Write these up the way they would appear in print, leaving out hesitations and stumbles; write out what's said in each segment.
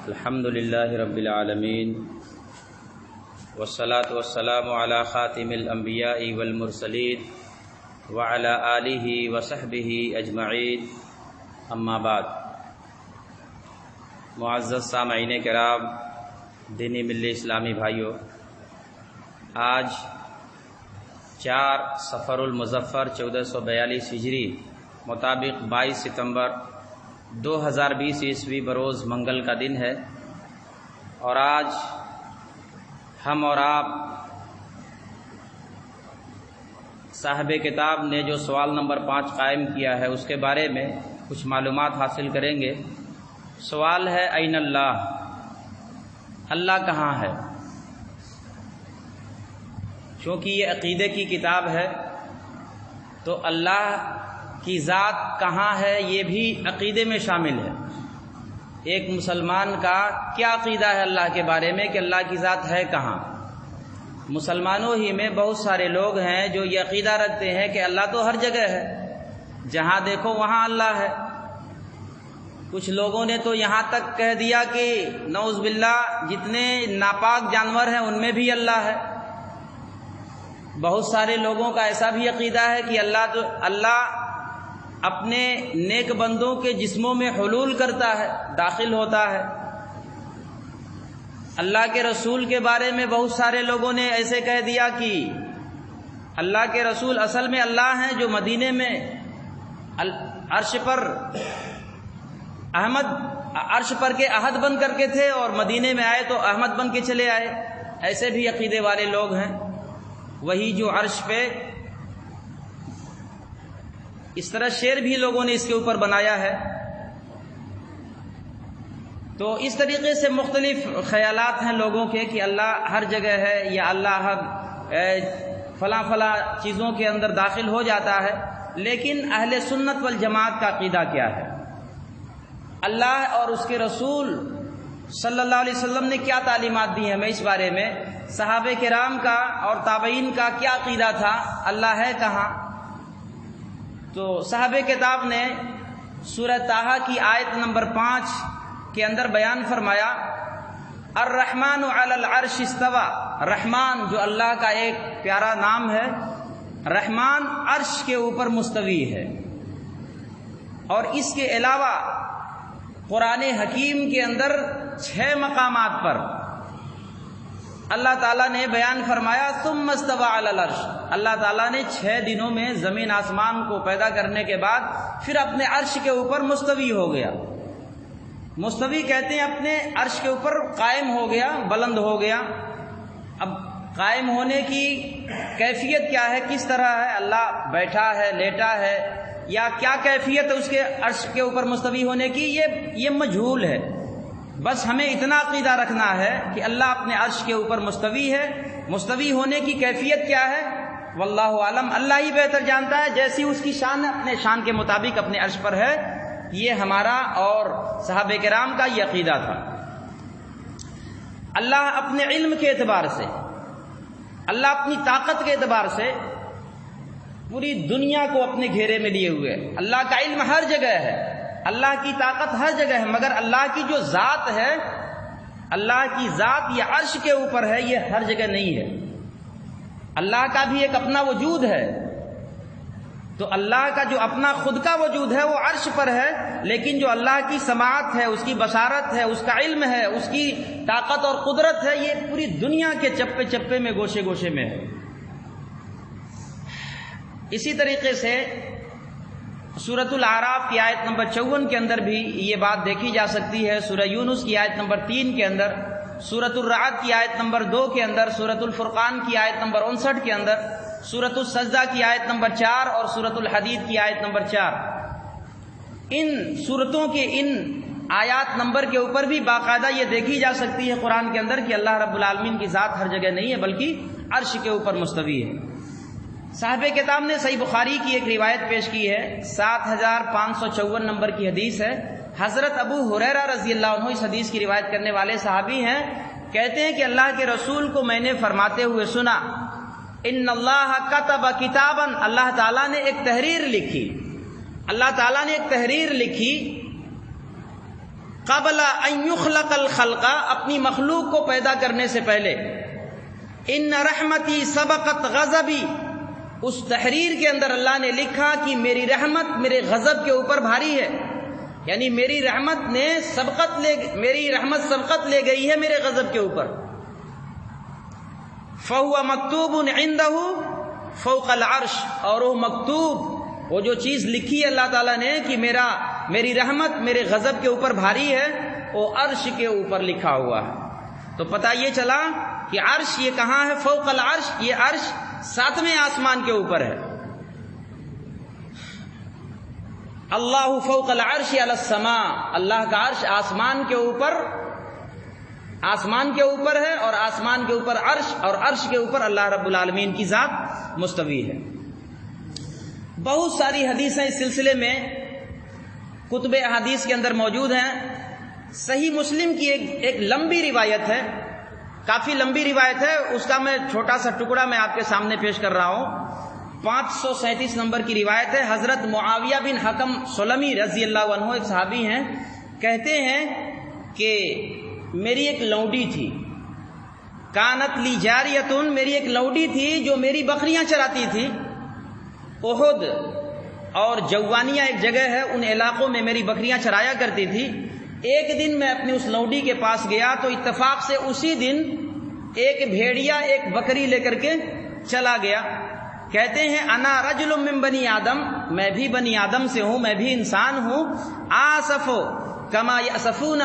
الحمد للہ رب العالمین والصلاة والسلام علی خاتم الانبیاء والمرسلین وعلی آلہ وصحبہ اجمعین، اما بعد۔ معزز سامعین کرام، دینی ملی اسلامی بھائیوں، آج 4 صفر المظفر 1442 ہجری مطابق 22 ستمبر 2020 عیسوی بروز منگل کا دن ہے، اور آج ہم اور آپ صاحب کتاب نے جو سوال نمبر 5 قائم کیا ہے اس کے بارے میں کچھ معلومات حاصل کریں گے۔ سوال ہے این اللہ، اللہ کہاں ہے؟ چونکہ یہ عقیدے کی کتاب ہے تو اللہ کی ذات کہاں ہے یہ بھی عقیدے میں شامل ہے۔ ایک مسلمان کا کیا عقیدہ ہے اللہ کے بارے میں کہ اللہ کی ذات ہے کہاں؟ مسلمانوں ہی میں بہت سارے لوگ ہیں جو یہ عقیدہ رکھتے ہیں کہ اللہ تو ہر جگہ ہے، جہاں دیکھو وہاں اللہ ہے۔ کچھ لوگوں نے تو یہاں تک کہہ دیا کہ نعوذ باللہ جتنے ناپاک جانور ہیں ان میں بھی اللہ ہے۔ بہت سارے لوگوں کا ایسا بھی عقیدہ ہے کہ اللہ اپنے نیک بندوں کے جسموں میں حلول کرتا ہے، داخل ہوتا ہے۔ اللہ کے رسول کے بارے میں بہت سارے لوگوں نے ایسے کہہ دیا کہ اللہ کے رسول اصل میں اللہ ہیں جو مدینے میں عرش پر کے احد بن کر کے تھے اور مدینے میں آئے تو احمد بن کے چلے آئے۔ ایسے بھی عقیدے والے لوگ ہیں۔ وہی جو عرش پہ، اس طرح شیر بھی لوگوں نے اس کے اوپر بنایا ہے۔ تو اس طریقے سے مختلف خیالات ہیں لوگوں کے کہ اللہ ہر جگہ ہے یا اللہ فلاں چیزوں کے اندر داخل ہو جاتا ہے۔ لیکن اہل سنت والجماعت کا عقیدہ کیا ہے؟ اللہ اور اس کے رسول صلی اللہ علیہ وسلم نے کیا تعلیمات دی ہیں؟ میں اس بارے میں صحابہ کرام کا اور تابعین کا کیا عقیدہ تھا، اللہ ہے کہاں؟ تو صاحب کتاب نے سورہ طٰہٰ کی آیت نمبر 5 کے اندر بیان فرمایا، الرحمن علی العرش استوى۔ رحمان جو اللہ کا ایک پیارا نام ہے، رحمان عرش کے اوپر مستوی ہے۔ اور اس کے علاوہ قرآن حکیم کے اندر 6 مقامات پر اللہ تعالیٰ نے بیان فرمایا ثم استوى علی العرش۔ اللہ تعالیٰ نے 6 دنوں میں زمین آسمان کو پیدا کرنے کے بعد پھر اپنے عرش کے اوپر مستوی ہو گیا۔ مستوی کہتے ہیں اپنے عرش کے اوپر قائم ہو گیا، بلند ہو گیا۔ اب قائم ہونے کی کیفیت کیا ہے، کس طرح ہے؟ اللہ بیٹھا ہے، لیٹا ہے، یا کیا کیفیت ہے اس کے عرش کے اوپر مستوی ہونے کی، یہ مجہول ہے۔ بس ہمیں اتنا عقیدہ رکھنا ہے کہ اللہ اپنے عرش کے اوپر مستوی ہے۔ مستوی ہونے کی کیفیت کیا ہے واللہ عالم، اللہ ہی بہتر جانتا ہے۔ جیسی اس کی شان اپنے شان کے مطابق اپنے عرش پر ہے۔ یہ ہمارا اور صحابہ کرام کا یہ عقیدہ تھا۔ اللہ اپنے علم کے اعتبار سے، اللہ اپنی طاقت کے اعتبار سے پوری دنیا کو اپنے گھیرے میں لیے ہوئے۔ اللہ کا علم ہر جگہ ہے، اللہ کی طاقت ہر جگہ ہے، مگر اللہ کی جو ذات ہے، اللہ کی ذات یہ عرش کے اوپر ہے، یہ ہر جگہ نہیں ہے۔ اللہ کا بھی ایک اپنا وجود ہے، تو اللہ کا جو اپنا خود کا وجود ہے وہ عرش پر ہے، لیکن جو اللہ کی سماعت ہے، اس کی بصارت ہے، اس کا علم ہے، اس کی طاقت اور قدرت ہے، یہ پوری دنیا کے چپے چپے میں، گوشے گوشے میں ہے۔ اسی طریقے سے سورۃ الاعراف کی آیت نمبر 54 کے اندر بھی یہ بات دیکھی جا سکتی ہے۔ سورہ یونس کی آیت نمبر 3 کے اندر، سورۃ الرعد کی آیت نمبر 2 کے اندر، سورۃ الفرقان کی آیت نمبر 59 کے اندر، سورۃ السجدہ کی آیت نمبر 4 اور سورۃ الحدید کی آیت نمبر 4۔ ان سورتوں کے ان آیات نمبر کے اوپر بھی باقاعدہ یہ دیکھی جا سکتی ہے قرآن کے اندر کہ اللہ رب العالمین کی ذات ہر جگہ نہیں ہے بلکہ عرش کے اوپر مستوی ہے۔ صاحب کتاب نے صحیح بخاری کی ایک روایت پیش کی ہے، 7554 نمبر کی حدیث ہے۔ حضرت ابو ہریرہ رضی اللہ عنہ اس حدیث کی روایت کرنے والے صحابی ہیں، کہتے ہیں کہ اللہ کے رسول کو میں نے فرماتے ہوئے سنا، ان اللہ کتب کتابا، اللہ تعالیٰ نے ایک تحریر لکھی، اللہ تعالیٰ نے ایک تحریر لکھی قبل ان یخلق الخلق، اپنی مخلوق کو پیدا کرنے سے پہلے، ان رحمتی سبقت غضبی، اس تحریر کے اندر اللہ نے لکھا کہ میری رحمت میرے غضب کے اوپر بھاری ہے، یعنی میری رحمت سبقت لے گئی ہے میرے غضب کے اوپر۔ فہو مکتوب عندہ فوق العرش، اور وہ مکتوب، وہ جو چیز لکھی ہے اللہ تعالیٰ نے کہ میری رحمت میرے غضب کے اوپر بھاری ہے، وہ عرش کے اوپر لکھا ہوا ہے۔ تو پتہ یہ چلا کہ عرش یہ کہاں ہے؟ فوق العرش، یہ عرش 7ویں آسمان کے اوپر ہے۔ اللہ فوق العرش علی السماء، اللہ کا عرش آسمان کے اوپر ہے، اور آسمان کے اوپر عرش، اور عرش کے اوپر اللہ رب العالمین کی ذات مستوی ہے۔ بہت ساری حدیثیں اس سلسلے میں کتب احادیث کے اندر موجود ہیں۔ صحیح مسلم کی ایک لمبی روایت ہے، کافی لمبی روایت ہے، اس کا میں چھوٹا سا ٹکڑا میں آپ کے سامنے پیش کر رہا ہوں۔ 537 نمبر کی روایت ہے۔ حضرت معاویہ بن حکم سلمی رضی اللہ عنہ ایک صحابی ہیں، کہتے ہیں کہ میری ایک لونڈی تھی، کانت لی جاریتن، میری ایک لونڈی تھی جو میری بکریاں چراتی تھی۔ احد اور جوانیہ ایک جگہ ہے، ان علاقوں میں میری بکریاں چرایا کرتی تھی۔ ایک دن میں اپنی اس لونڈی کے پاس گیا تو اتفاق سے اسی دن ایک بھیڑیا ایک بکری لے کر کے چلا گیا۔ کہتے ہیں انا رجل من بنی آدم، میں بھی بنی آدم سے ہوں، میں بھی انسان ہوں۔ آسف کما یأسفون،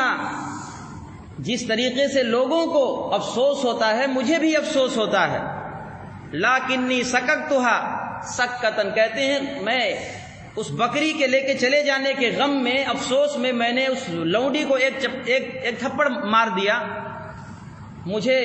جس طریقے سے لوگوں کو افسوس ہوتا ہے مجھے بھی افسوس ہوتا ہے۔ لاکنی سککتھا سکتن، کہتے ہیں میں اس بکری کے لے کے چلے جانے کے غم میں، افسوس میں، میں نے اس لونڈی کو ایک تھپڑ مار دیا، مجھے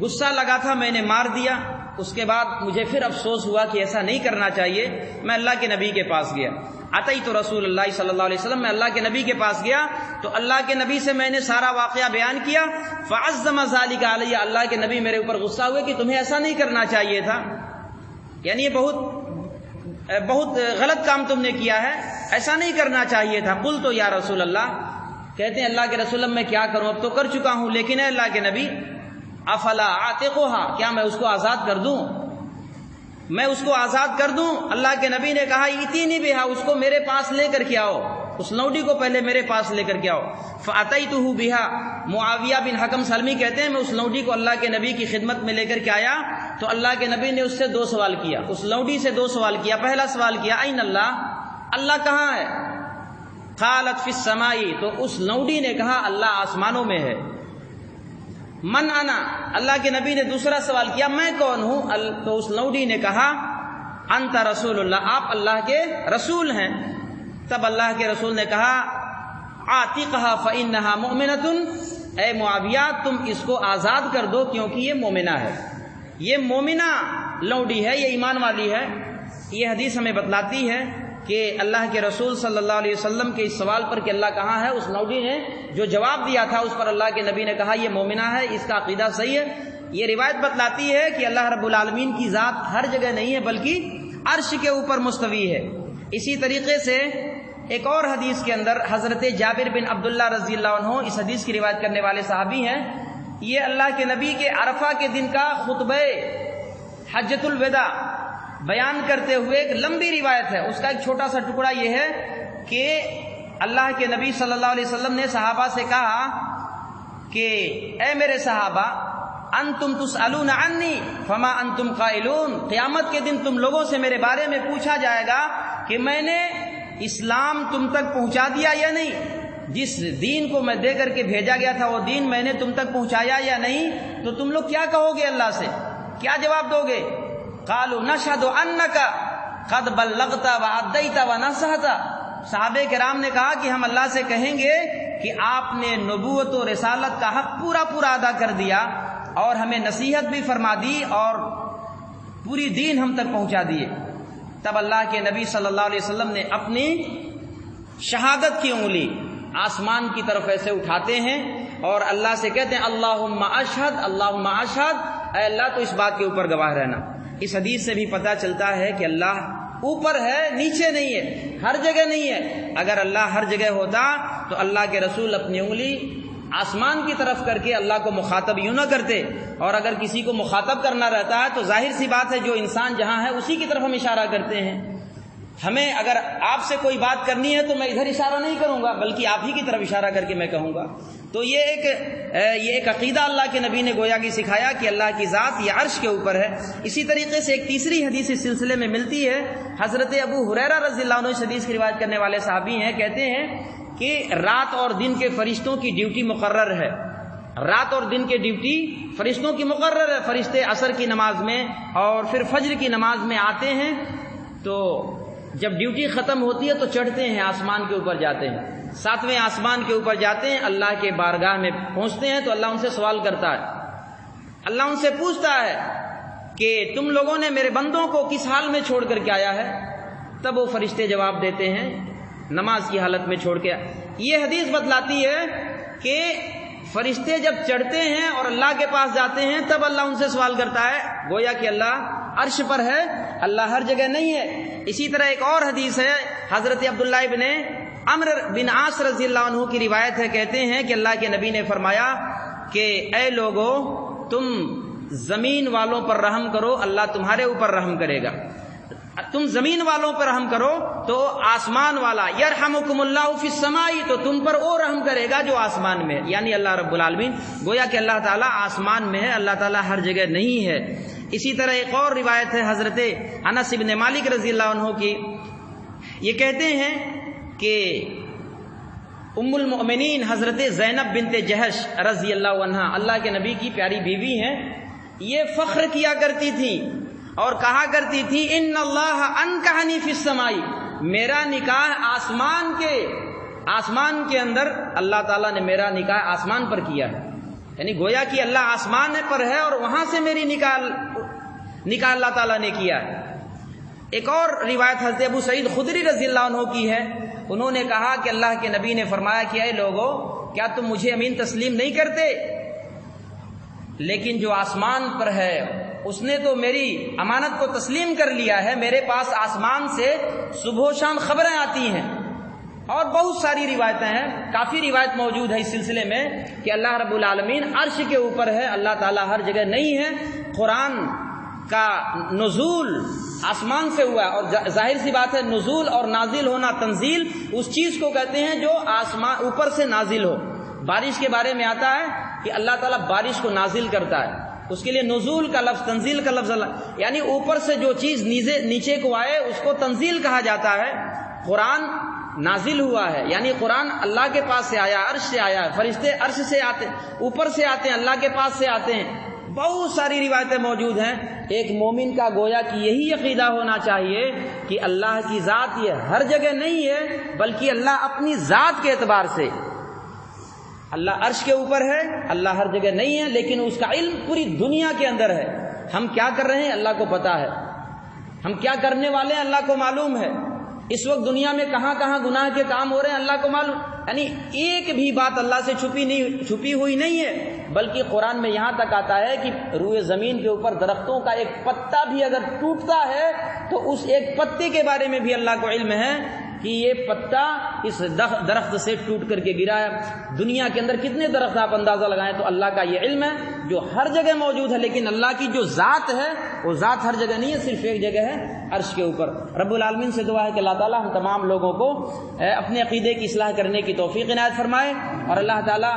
غصہ لگا تھا، میں نے مار دیا۔ اس کے بعد مجھے پھر افسوس ہوا کہ ایسا نہیں کرنا چاہیے۔ میں اللہ کے نبی کے پاس گیا، اتیت رسول اللہ صلی اللہ علیہ وسلم، میں اللہ کے نبی کے پاس گیا تو اللہ کے نبی سے میں نے سارا واقعہ بیان کیا۔ فعظم ذلک علی، اللہ کے نبی میرے اوپر غصہ ہوئے کہ تمہیں ایسا نہیں کرنا چاہیے تھا، یعنی یہ بہت غلط کام تم نے کیا ہے، ایسا نہیں کرنا چاہیے تھا۔ قلت یا رسول اللہ، کہتے ہیں اللہ کے رسول میں کیا کروں، اب تو کر چکا ہوں، لیکن اے اللہ کے نبی افلا اعتقھا، کیا میں اس کو آزاد کر دوں، میں اس کو آزاد کر دوں؟ اللہ کے نبی نے کہا ایتینی بہا، اس کو میرے پاس لے کر کے آؤ، اس لونڈی کو پہلے میرے پاس لے کر کے آؤ۔ فاتیتہ بہا، معاویہ بن حکم سلمی کہتے ہیں میں اس لونڈی کو اللہ کے نبی کی خدمت میں لے کر کے آیا تو اللہ کے نبی نے اس سے 2 سوال کیا، اس لونڈی سے 2 سوال کیا۔ پہلا سوال کیا این اللہ، اللہ کہاں ہے؟ قالت فی السماء، تو اس لونڈی نے کہا اللہ آسمانوں میں ہے۔ من انا، اللہ کے نبی نے دوسرا سوال کیا میں کون ہوں؟ تو اس لونڈی نے کہا انت رسول اللہ، آپ اللہ کے رسول ہیں۔ تب اللہ کے رسول نے کہا اعتقھا فانھا مؤمنۃ، اے معاویہ تم اس کو آزاد کر دو کیونکہ یہ مومنہ ہے، یہ مومنہ لونڈی ہے، یہ ایمان والی ہے۔ یہ حدیث ہمیں بتلاتی ہے کہ اللہ کے رسول صلی اللہ علیہ وسلم کے اس سوال پر کہ اللہ کہاں ہے، اس لونڈی نے جو جواب دیا تھا اس پر اللہ کے نبی نے کہا یہ مومنہ ہے، اس کا عقیدہ صحیح ہے۔ یہ روایت بتلاتی ہے کہ اللہ رب العالمین کی ذات ہر جگہ نہیں ہے بلکہ عرش کے اوپر مستوی ہے۔ اسی طریقے سے ایک اور حدیث کے اندر حضرت جابر بن عبداللہ رضی اللہ عنہ اس حدیث کی روایت کرنے والے صحابی ہیں، یہ اللہ کے نبی کے عرفہ کے دن کا خطبہ حجۃ الوداع بیان کرتے ہوئے ایک لمبی روایت ہے، اس کا ایک چھوٹا سا ٹکڑا یہ ہے کہ اللہ کے نبی صلی اللہ علیہ وسلم نے صحابہ سے کہا کہ اے میرے صحابہ انتم تسألون عنی فما انتم قائلون، قیامت کے دن تم لوگوں سے میرے بارے میں پوچھا جائے گا کہ میں نے اسلام تم تک پہنچا دیا یا نہیں، جس دین کو میں دے کر کے بھیجا گیا تھا وہ دین میں نے تم تک پہنچایا یا نہیں، تو تم لوگ کیا کہو گے؟ اللہ سے کیا جواب دو گے؟ قالوا نشهد انك قد بلغت واديت ونصحت، صحابہ کرام نے کہا کہ ہم اللہ سے کہیں گے کہ آپ نے نبوت و رسالت کا حق پورا پورا ادا کر دیا اور ہمیں نصیحت بھی فرما دی اور پوری دین ہم تک پہنچا دیے۔ تب اللہ کے نبی صلی اللہ علیہ وسلم نے اپنی شہادت کی انگلی آسمان کی طرف ایسے اٹھاتے ہیں اور اللہ سے کہتے ہیں اللہم اشہد، اللہم اشہد، اے اللہ تو اس بات کے اوپر گواہ رہنا۔ اس حدیث سے بھی پتہ چلتا ہے کہ اللہ اوپر ہے نیچے نہیں ہے، ہر جگہ نہیں ہے۔ اگر اللہ ہر جگہ ہوتا تو اللہ کے رسول اپنی انگلی آسمان کی طرف کر کے اللہ کو مخاطب یوں نہ کرتے، اور اگر کسی کو مخاطب کرنا رہتا ہے تو ظاہر سی بات ہے جو انسان جہاں ہے اسی کی طرف ہم اشارہ کرتے ہیں۔ ہمیں اگر آپ سے کوئی بات کرنی ہے تو میں ادھر اشارہ نہیں کروں گا بلکہ آپ ہی کی طرف اشارہ کر کے میں کہوں گا۔ تو یہ ایک عقیدہ اللہ کے نبی نے گویا کہ سکھایا کہ اللہ کی ذات یہ عرش کے اوپر ہے۔ اسی طریقے سے ایک تیسری حدیث اس سلسلے میں ملتی ہے، حضرت ابو ہریرہ رضی اللہ عنہ اس حدیث کی روایت کرنے والے صحابی ہیں، کہتے ہیں کہ رات اور دن کے فرشتوں کی ڈیوٹی مقرر ہے، رات اور دن کے ڈیوٹی فرشتوں کی مقرر ہے۔ فرشتے عصر کی نماز میں اور پھر فجر کی نماز میں آتے ہیں، تو جب ڈیوٹی ختم ہوتی ہے تو چڑھتے ہیں، آسمان کے اوپر جاتے ہیں، 7ویں آسمان کے اوپر جاتے ہیں، اللہ کے بارگاہ میں پہنچتے ہیں تو اللہ ان سے سوال کرتا ہے، اللہ ان سے پوچھتا ہے کہ تم لوگوں نے میرے بندوں کو کس حال میں چھوڑ کر کے آیا ہے؟ تب وہ فرشتے جواب دیتے ہیں نماز کی حالت میں چھوڑ کے۔ یہ حدیث بتلاتی ہے کہ فرشتے جب چڑھتے ہیں اور اللہ کے پاس جاتے ہیں تب اللہ ان سے سوال کرتا ہے، گویا کہ اللہ عرش پر ہے، اللہ ہر جگہ نہیں ہے۔ اسی طرح ایک اور حدیث ہے، حضرت عبداللہ ابن عمرو بن عاص رضی اللہ عنہ کی روایت ہے، کہتے ہیں کہ اللہ کے نبی نے فرمایا کہ اے لوگو تم زمین والوں پر رحم کرو، اللہ تمہارے اوپر رحم کرے گا۔ تم زمین والوں پر رحم کرو تو آسمان والا یرحمکم اللہ فی السماء، تو تم پر وہ رحم کرے گا جو آسمان میں ہے، یعنی اللہ رب العالمین۔ گویا کہ اللہ تعالیٰ آسمان میں ہے، اللہ تعالیٰ ہر جگہ نہیں ہے۔ اسی طرح ایک اور روایت ہے حضرت انس بن مالک رضی اللہ عنہ کی، یہ کہتے ہیں کہ ام المؤمنین حضرت زینب بنت جہش رضی اللہ عنہا اللہ کے نبی کی پیاری بیوی ہیں، یہ فخر کیا کرتی تھی اور کہا کرتی تھی ان اللہ انکحنی فی السماء، میرا نکاح آسمان کے اندر اللہ تعالیٰ نے میرا نکاح آسمان پر کیا ہے، یعنی گویا کہ اللہ آسمان پر ہے اور وہاں سے میری نکاح اللہ تعالیٰ نے کیا ہے۔ ایک اور روایت حضرت ابو سعید خدری رضی اللہ عنہ کی ہے، انہوں نے کہا کہ اللہ کے نبی نے فرمایا کہ اے لوگو کیا تم مجھے امین تسلیم نہیں کرتے؟ لیکن جو آسمان پر ہے اس نے تو میری امانت کو تسلیم کر لیا ہے، میرے پاس آسمان سے صبح و شام خبریں آتی ہیں۔ اور بہت ساری روایتیں ہیں، کافی روایت موجود ہے اس سلسلے میں کہ اللہ رب العالمین عرش کے اوپر ہے، اللہ تعالیٰ ہر جگہ نہیں ہے۔ قرآن کا نزول آسمان سے ہوا، اور ظاہر سی بات ہے نزول اور نازل ہونا، تنزیل اس چیز کو کہتے ہیں جو آسمان اوپر سے نازل ہو۔ بارش کے بارے میں آتا ہے کہ اللہ تعالیٰ بارش کو نازل کرتا ہے، اس کے لیے نزول کا لفظ، تنزیل کا لفظ، یعنی اوپر سے جو چیز نیچے کو آئے اس کو تنزیل کہا جاتا ہے۔ قرآن نازل ہوا ہے، یعنی قرآن اللہ کے پاس سے آیا، عرش سے آیا ہے، فرشتے عرش سے آتے، اوپر سے آتے ہیں، اللہ کے پاس سے آتے ہیں۔ بہت ساری روایتیں موجود ہیں۔ ایک مومن کا گویا کہ یہی عقیدہ ہونا چاہیے کہ اللہ کی ذات یہ ہر جگہ نہیں ہے، بلکہ اللہ اپنی ذات کے اعتبار سے اللہ عرش کے اوپر ہے، اللہ ہر جگہ نہیں ہے، لیکن اس کا علم پوری دنیا کے اندر ہے۔ ہم کیا کر رہے ہیں اللہ کو پتہ ہے، ہم کیا کرنے والے ہیں اللہ کو معلوم ہے، اس وقت دنیا میں کہاں کہاں گناہ کے کام ہو رہے ہیں اللہ کو معلوم، یعنی ایک بھی بات اللہ سے چھپی ہوئی نہیں ہے۔ بلکہ قرآن میں یہاں تک آتا ہے کہ روئے زمین کے اوپر درختوں کا ایک پتا بھی اگر ٹوٹتا ہے تو اس ایک پتے کے بارے میں بھی اللہ کو علم ہے کہ یہ پتا اس درخت سے ٹوٹ کر کے گرا ہے۔ دنیا کے اندر کتنے درخت آپ اندازہ لگائیں تو اللہ کا یہ علم ہے جو ہر جگہ موجود ہے، لیکن اللہ کی جو ذات ہے وہ ذات ہر جگہ نہیں ہے، صرف ایک جگہ ہے، عرش کے اوپر۔ رب العالمین سے دعا ہے کہ اللہ تعالی ہم تمام لوگوں کو اپنے عقیدے کی اصلاح کرنے کی توفیق عنایت فرمائے، اور اللہ تعالی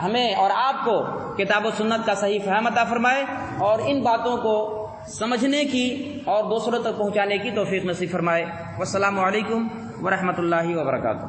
ہمیں اور آپ کو کتاب و سنت کا صحیح فہم عطا فرمائے، اور ان باتوں کو سمجھنے کی اور دوسروں تک پہنچانے کی توفیق نصیب فرمائے۔ والسلام علیکم ورحمۃ اللہ وبرکاتہ۔